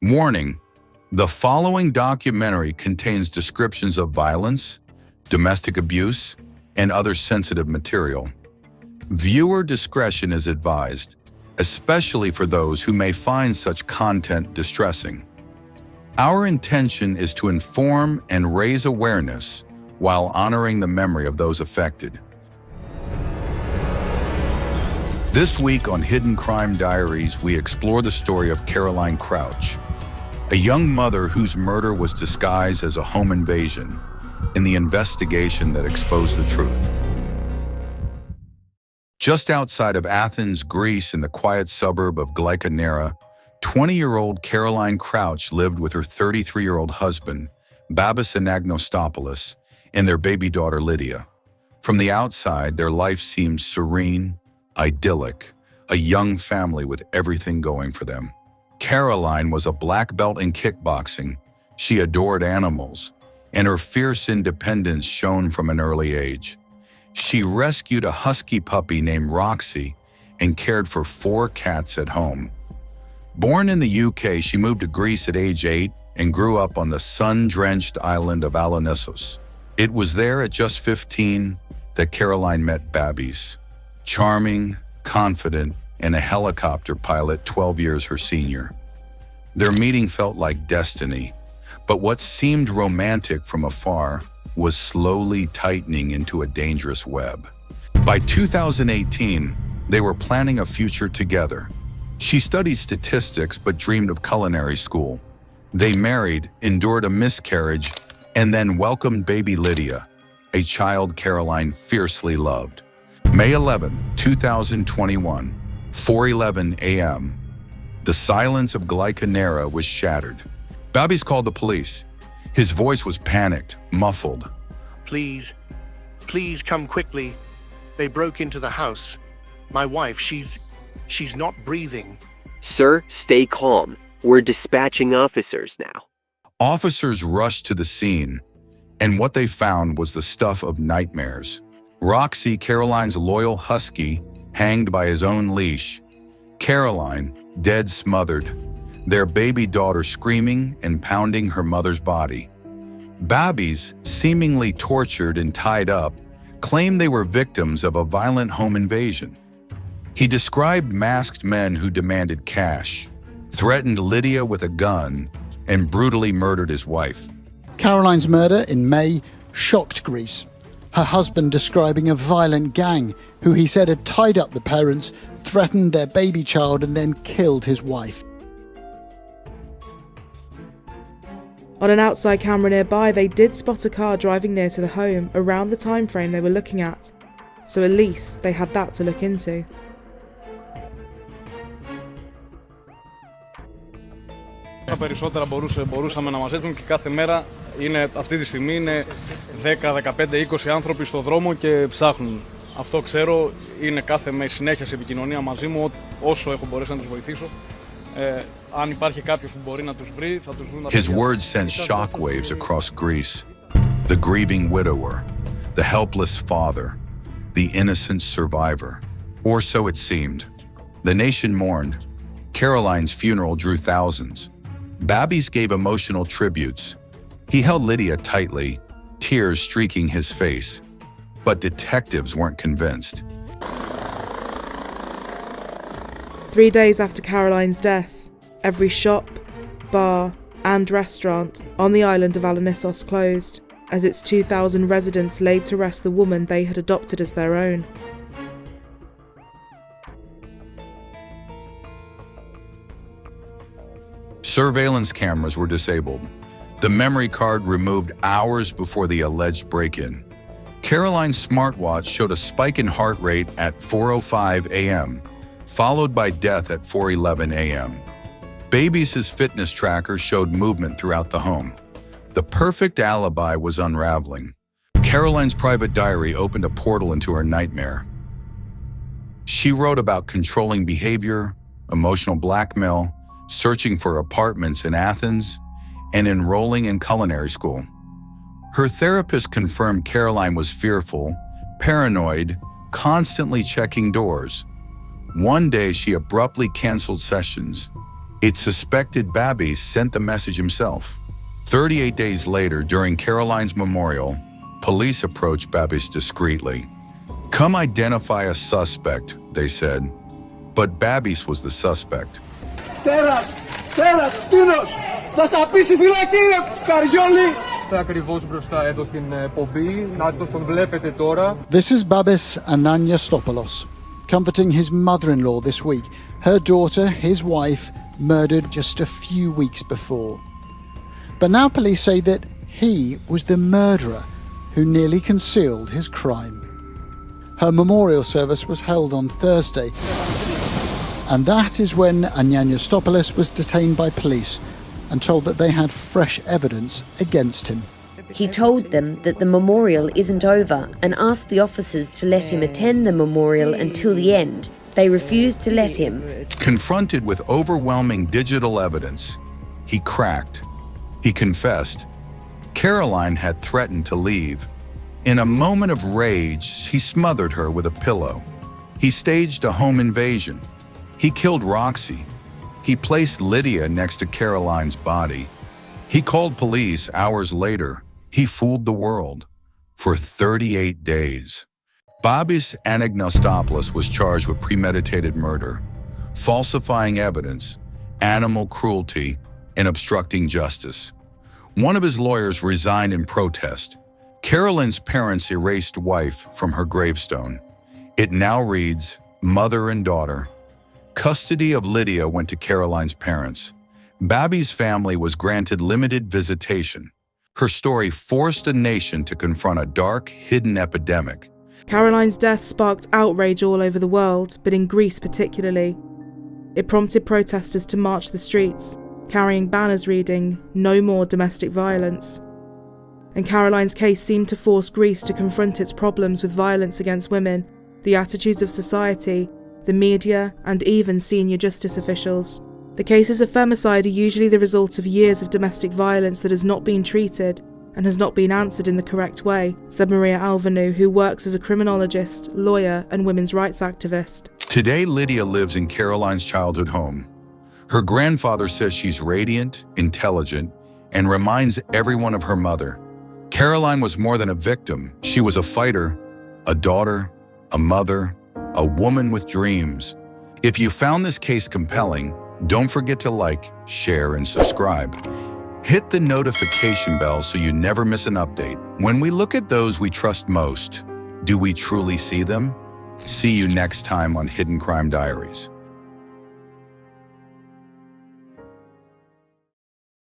Warning: the following documentary contains descriptions of violence, domestic abuse, and other sensitive material. Viewer discretion is advised, especially for those who may find such content distressing. Our intention is to inform and raise awareness while honoring the memory of those affected. This week on Hidden Crime Diaries, we explore the story of Caroline Crouch, a young mother whose murder was disguised as a home invasion in the investigation that exposed the truth. Just outside of Athens, Greece, in the quiet suburb of Glyka Nera, 20-year-old Caroline Crouch lived with her 33-year-old husband, Babis Anagnostopoulos, and their baby daughter, Lydia. From the outside, their life seemed serene, idyllic, a young family with everything going for them. Caroline was a black belt in kickboxing. She adored animals, and her fierce independence shone from an early age. She rescued a husky puppy named Roxy and cared for 4 cats at home. Born in the UK, she moved to Greece at age 8 and grew up on the sun-drenched island of Anagnostopoulos. It was there at just 15 that Caroline met Babis, charming, confident, and a helicopter pilot 12 years her senior. Their meeting felt like destiny, but what seemed romantic from afar was slowly tightening into a dangerous web. By 2018, they were planning a future together. She studied statistics but dreamed of culinary school. They married, endured a miscarriage, and then welcomed baby Lydia, a child Caroline fiercely loved. May 11, 2021, 4:11 a.m. The silence of Glyka Nera was shattered. Babis called the police. His voice was panicked, muffled. Please come quickly. They broke into the house. My wife, she's not breathing. Sir, stay calm. We're dispatching officers now. Officers rushed to the scene, and what they found was the stuff of nightmares. Roxy, Caroline's loyal husky, hanged by his own leash. Caroline, dead smothered. Their baby daughter screaming and pounding her mother's body. Babis, seemingly tortured and tied up, claimed they were victims of a violent home invasion. He described masked men who demanded cash, threatened Lydia with a gun, and brutally murdered his wife. Caroline's murder in May shocked Greece. Her husband describing a violent gang who he said had tied up the parents, threatened their baby child, and then killed his wife. On an outside camera nearby, they did spot a car driving near to the home around the time frame they were looking at, so at least they had that to look into. Όσα περισσότερα μπορούσαμε να μαζέψουμε και κάθε μέρα αυτή τη στιγμή είναι 10, 15, 20 άνθρωποι στο δρόμο και ψάχνουν. Αυτό ξέρω, είναι κάθε με συνέχεια σε επικοινωνία μαζί μου όσο έχω μπορέσει να τους βοηθήσω. Αν υπάρχει κάποιος που μπορεί να τους βρει, θα τους βρουν. His words sent shockwaves across Greece. The grieving widower, the helpless father, the innocent survivor. Or so it seemed. The nation mourned. Caroline's funeral drew thousands. Babis gave emotional tributes. He held Lydia tightly, tears streaking his face. But detectives weren't convinced. 3 days after Caroline's death, every shop, bar, and restaurant on the island of Anagnostopoulos closed, as its 2,000 residents laid to rest the woman they had adopted as their own. Surveillance cameras were disabled. The memory card removed hours before the alleged break-in. Caroline's smartwatch showed a spike in heart rate at 4:05 a.m., followed by death at 4:11 a.m. Babis' fitness tracker showed movement throughout the home. The perfect alibi was unraveling. Caroline's private diary opened a portal into her nightmare. She wrote about controlling behavior, emotional blackmail, searching for apartments in Athens, and enrolling in culinary school. Her therapist confirmed Caroline was fearful, paranoid, constantly checking doors. One day, she abruptly canceled sessions. It suspected Babis sent the message himself. 38 days later, during Caroline's memorial, police approached Babis discreetly. "Come identify a suspect," they said. But Babis was the suspect. Τίνος! Θα σ' απίσει φυλακή, ρε καριόλι! Ακριβώς μπροστά εδώ στην πομπή, να τον βλέπετε τώρα. This is Babis Anagnostopoulos, comforting his mother-in-law this week. Her daughter, his wife, murdered just a few weeks before. But now police say that he was the murderer who nearly concealed his crime. Her memorial service was held on Thursday, and that is when Anagnostopoulos was detained by police and told that they had fresh evidence against him. He told them that the memorial isn't over and asked the officers to let him attend the memorial until the end. They refused to let him. Confronted with overwhelming digital evidence, he cracked. He confessed. Caroline had threatened to leave. In a moment of rage, he smothered her with a pillow. He staged a home invasion. He killed Roxy. He placed Lydia next to Caroline's body. He called police hours later. He fooled the world. For 38 days. Babis Anagnostopoulos was charged with premeditated murder, falsifying evidence, animal cruelty, and obstructing justice. One of his lawyers resigned in protest. Caroline's parents erased wife from her gravestone. It now reads, mother and daughter. Custody of Lydia went to Caroline's parents. Babis' family was granted limited visitation. Her story forced a nation to confront a dark, hidden epidemic. Caroline's death sparked outrage all over the world, but in Greece particularly. It prompted protesters to march the streets, carrying banners reading, "No more domestic violence." And Caroline's case seemed to force Greece to confront its problems with violence against women, the attitudes of society, the media, and even senior justice officials. The cases of femicide are usually the result of years of domestic violence that has not been treated and has not been answered in the correct way, said Maria Alvanu, who works as a criminologist, lawyer, and women's rights activist. Today, Lydia lives in Caroline's childhood home. Her grandfather says she's radiant, intelligent, and reminds everyone of her mother. Caroline was more than a victim. She was a fighter, a daughter, a mother, a woman with dreams. If you found this case compelling, don't forget to like, share, and subscribe. Hit the notification bell so you never miss an update. When we look at those we trust most, do we truly see them? See you next time on Hidden Crime Diaries.